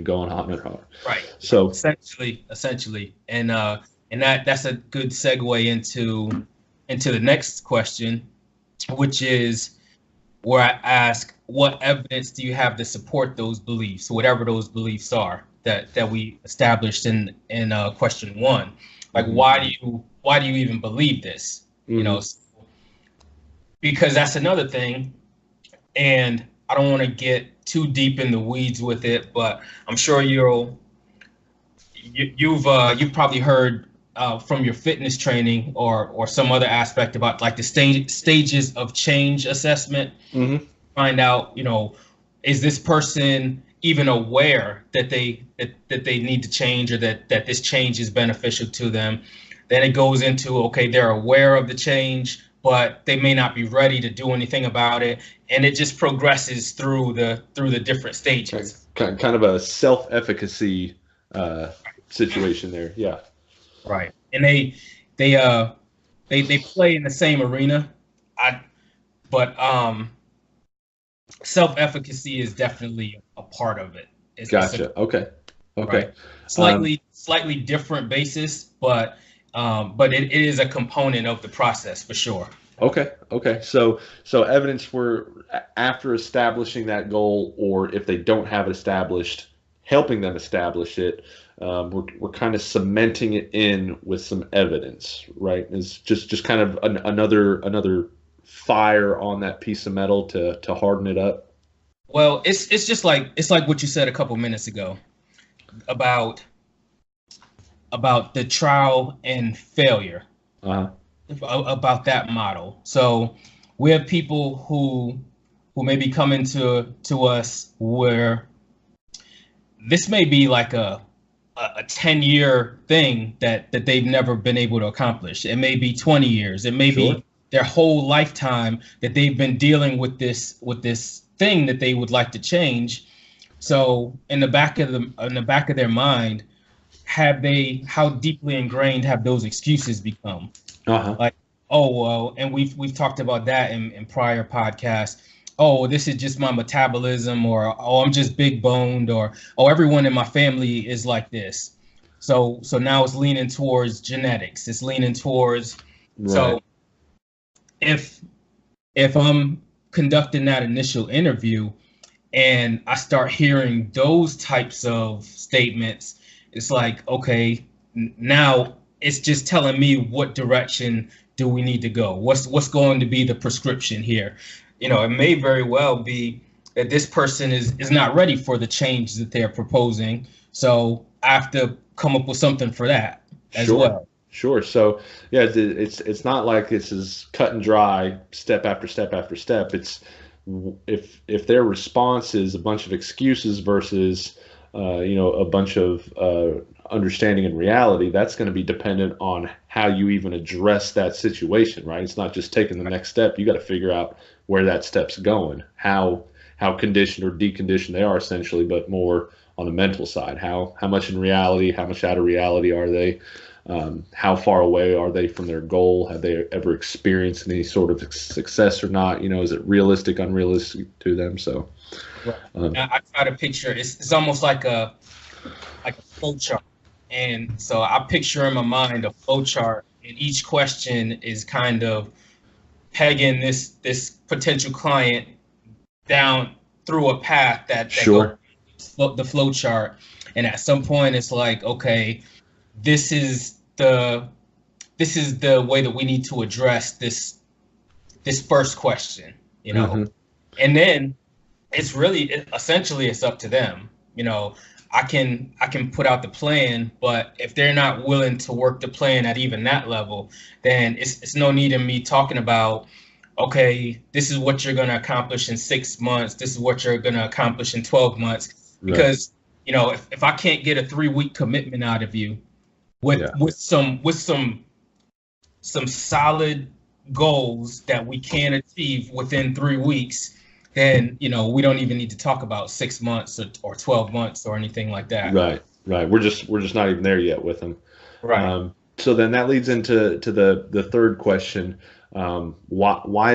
conversation going on at all. Right. So Essentially, and that's a good segue into the next question, which is where I ask, what evidence do you have to support those beliefs, whatever those beliefs are that we established in question one? Like, why do you even believe this? You know, because that's another thing, and I don't want to get too deep in the weeds with it, but I'm sure you've probably heard from your fitness training or some other aspect about like the stages of change assessment. Find out, is this person even aware that they need to change, or that this change is beneficial to them? Then it goes into, okay, they're aware of the change, but they may not be ready to do anything about it, and it just progresses through the different stages. Kind of a self-efficacy situation there, yeah. Right, and they play in the same arena, but self-efficacy is definitely a part of it. Gotcha. Okay. Right? Slightly different basis, but it is a component of the process for sure. Okay. So evidence for after establishing that goal, or if they don't have it established, helping them establish it. We're kind of cementing it in with some evidence, right? It's just kind of another fire on that piece of metal to harden it up. Well, it's just like what you said a couple minutes ago about the trial and failure, about that model. So we have people who may be coming to us where this may be like a 10-year thing that they've never been able to accomplish. It may be 20 years. It may be their whole lifetime that they've been dealing with this thing that they would like to change. So in the back of their mind, how deeply ingrained have those excuses become? Like, oh well, and we've talked about that in prior podcasts. Oh, this is just my metabolism, or oh, I'm just big boned, or oh, everyone in my family is like this. So now it's leaning towards genetics. It's leaning towards So if I'm conducting that initial interview and I start hearing those types of statements, it's like, okay, now it's just telling me what direction do we need to go? What's going to be the prescription here? It may very well be that this person is not ready for the change that they're proposing. So I have to come up with something for that as well. Sure. So yeah, it's not like this is cut and dry, step after step after step. It's if their response is a bunch of excuses versus a bunch of understanding and reality, that's going to be dependent on how you even address that situation, right? It's not just taking the next step. You got to figure out where that step's going, how conditioned or deconditioned they are essentially, but more on the mental side. How much in reality, how much out of reality are they? How far away are they from their goal? Have they ever experienced any sort of success or not? Is it realistic, unrealistic to them? So I try to picture it's almost like a flow chart. And so I picture in my mind a flow chart, and each question is kind of pegging this potential client down through a path that goes the flow chart. And at some point it's like, okay, this is the way that we need to address this first question, and then it's really essentially it's up to them. I can put out the plan, but if they're not willing to work the plan at even that level, then it's no need in me talking about, okay, this is what you're going to accomplish in 6 months. This is what you're going to accomplish in 12 months. Because, if I can't get a 3-week commitment out of you with some solid goals that we can achieve within 3 weeks, then we don't even need to talk about 6 months or 12 months or anything like that. Right. We're just not even there yet with them. Right. So then that leads into the third question. Why is